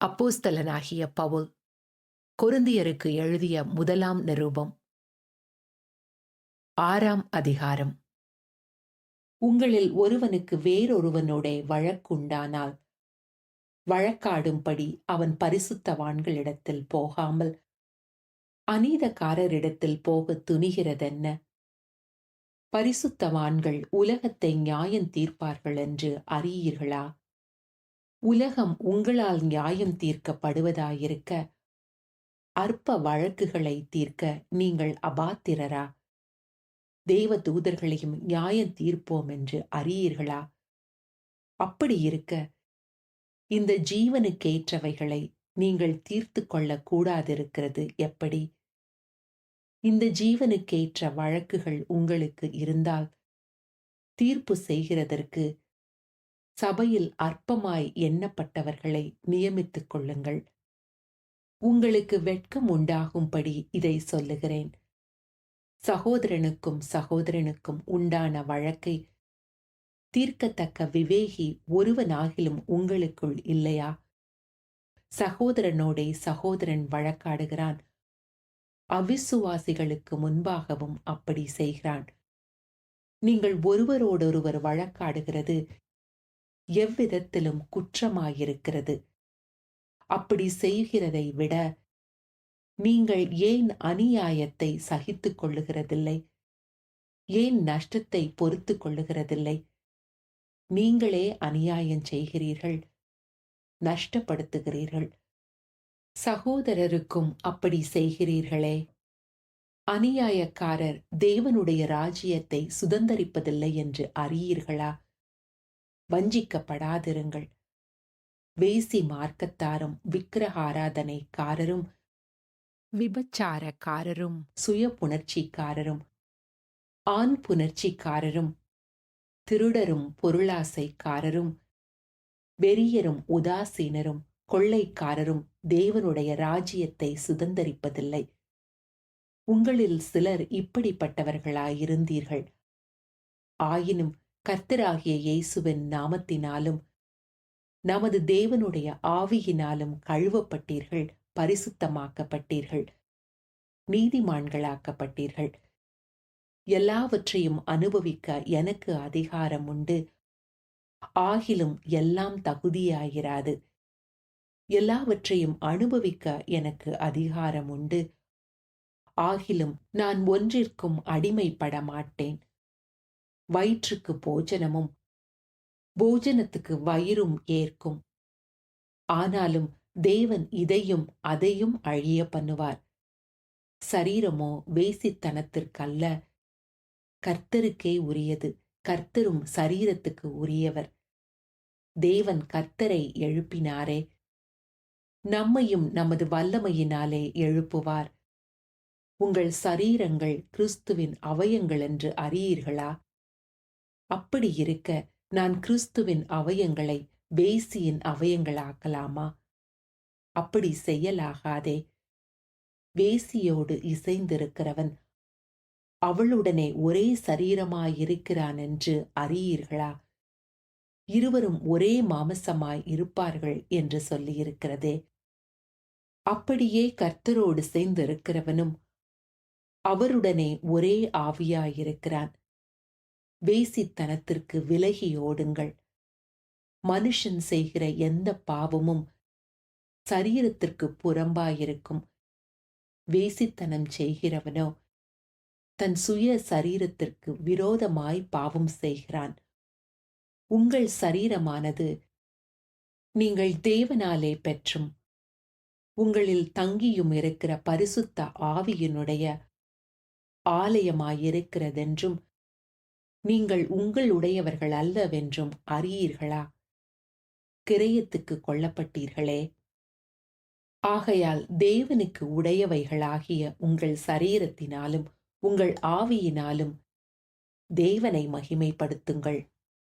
அப்போஸ்தலனாகிய பவுல் கொரிந்தியருக்கு எழுதிய முதலாம் நிருபம் 6ஆம் அதிகாரம். உங்களில் ஒருவனுக்கு வேறொருவனோடே வழக்குண்டானால் வழக்காடும்படி அவன் பரிசுத்தவான்களிடத்தில் போகாமல் அநீதக்காரரிடத்தில் போகத் துணிகிறதென்ன? பரிசுத்தவான்கள் உலகத்தை நியாயம் தீர்ப்பார்கள் என்று அறியீர்களா? உலகம் உங்களால் நியாயம் தீர்க்கப்படுவதாயிருக்க அற்ப வழக்குகளை தீர்க்க நீங்கள் அபாத்திரரா? தேவ தூதர்களையும் நியாயம் தீர்ப்போம் என்று அறியீர்களா? அப்படி இருக்க இந்த ஜீவனுக்கேற்றவைகளை நீங்கள் தீர்த்து கொள்ளக் கூடாதிருக்கிறது எப்படி? இந்த ஜீவனுக்கேற்ற வழக்குகள் உங்களுக்கு இருந்தால் தீர்ப்பு செய்கிறதற்கு சபையில் அற்பமாய் எண்ணப்பட்டவர்களை நியமித்துக் கொள்ளுங்கள். உங்களுக்கு வெட்கம் உண்டாகும்படி இதை சொல்லுகிறேன். சகோதரனுக்கும் சகோதரனுக்கும் உண்டான வழக்கை தீர்க்கத்தக்க விவேகி ஒருவனாகிலும் உங்களுக்குள் இல்லையா? சகோதரனோடே சகோதரன் வழக்காடுகிறான், அவிசுவாசிகளுக்கு முன்பாகவும் அப்படி செய்கிறான். நீங்கள் ஒருவரோடொருவர் வழக்காடுகிறது எவ்விதத்திலும் குற்றமாயிருக்கிறது. அப்படி செய்கிறதை விட நீங்கள் ஏன் அநியாயத்தை சகித்துக் கொள்ளுகிறதில்லை? ஏன் நஷ்டத்தை பொறுத்து கொள்ளுகிறதில்லை? நீங்களே அநியாயம் செய்கிறீர்கள், நஷ்டப்படுத்துகிறீர்கள். சகோதரருக்கும் அப்படி செய்கிறீர்களே. அநியாயக்காரர் தேவனுடைய ராஜ்யத்தை சுதந்தரிப்பதில்லை என்று அறியீர்களா? வஞ்சிக்கப்படாதிருங்கள். வேசி மார்க்கத்தாரும் விக்கிரகாராதனைக்காரரும் விபச்சாரக்காரரும் சுய புணர்ச்சிக்காரரும் ஆண் புணர்ச்சிக்காரரும் திருடரும் பொருளாசைக்காரரும் வெறியரும் உதாசீனரும் கொள்ளைக்காரரும் தேவனுடைய ராஜ்யத்தை சுதந்தரிப்பதில்லை. உங்களில் சிலர் இப்படிப்பட்டவர்களாயிருந்தீர்கள். ஆயினும் கர்த்தராகிய இயேசுவின் நாமத்தினாலும் நமது தேவனுடைய ஆவியினாலும் கழுவப்பட்டீர்கள், பரிசுத்தமாக்கப்பட்டீர்கள், நீதிமான்களாக்கப்பட்டீர்கள். எல்லாவற்றையும் அனுபவிக்க எனக்கு அதிகாரம் உண்டு. ஆகிலும் எல்லாம் தகுதியாயிராது. எல்லாவற்றையும் அனுபவிக்க எனக்கு அதிகாரம் உண்டு. ஆகிலும் நான் ஒன்றிற்கும் அடிமைப்பட மாட்டேன். வயிற்றுக்கு போஜனமும் போஜனத்துக்கு வயிறும் ஏற்கும். ஆனாலும் தேவன் இதையும் அதையும் அழிய பண்ணுவார். சரீரமோ வேசித்தனத்திற்கல்ல, கர்த்தருக்கே உரியது. கர்த்தரும் சரீரத்துக்கு உரியவர். தேவன் கர்த்தரை எழுப்பினாரே, நம்மையும் நமது வல்லமையினாலே எழுப்புவார். உங்கள் சரீரங்கள் கிறிஸ்துவின் அவயங்கள் என்று அறியீர்களா? அப்படி இருக்க நான் கிறிஸ்துவின் அவயங்களை வேசியின் அவயங்களாக்கலாமா? அப்படி செய்யலாகாதே. வேசியோடு இசைந்திருக்கிறவன் அவளுடனே ஒரே சரீரமாயிருக்கிறான் என்று அறியீர்களா? இருவரும் ஒரே மாமிசமாய் இருப்பார்கள் என்று சொல்லியிருக்கிறதே. அப்படியே கர்த்தரோடு சேர்ந்திருக்கிறவனும் அவருடனே ஒரே ஆவியாயிருக்கிறான். வேசித்தனத்திற்கு விலகி ஓடுங்கள். மனுஷன் செய்கிற எந்த பாவமும் சரீரத்திற்கு புறம்பாயிருக்கும். வேசித்தனம் செய்கிறவனோ தன் சுய சரீரத்திற்கு விரோதமாய் பாவம் செய்கிறான். உங்கள் சரீரமானது நீங்கள் தேவனாலே பெற்றும் உங்களில் தங்கியும் இருக்கிற பரிசுத்த ஆவியினுடைய ஆலயமாயிருக்கிறதென்றும் நீங்கள் உங்களுடையவர்கள் அல்லவென்றும் அறியீர்களா? கிரயத்துக்கு கொல்லப்பட்டீர்களே. ஆகையால் தேவனுக்கு உடையவைகளாகிய உங்கள் சரீரத்தினாலும் உங்கள் ஆவியினாலும் தேவனை மகிமைப்படுத்துங்கள்.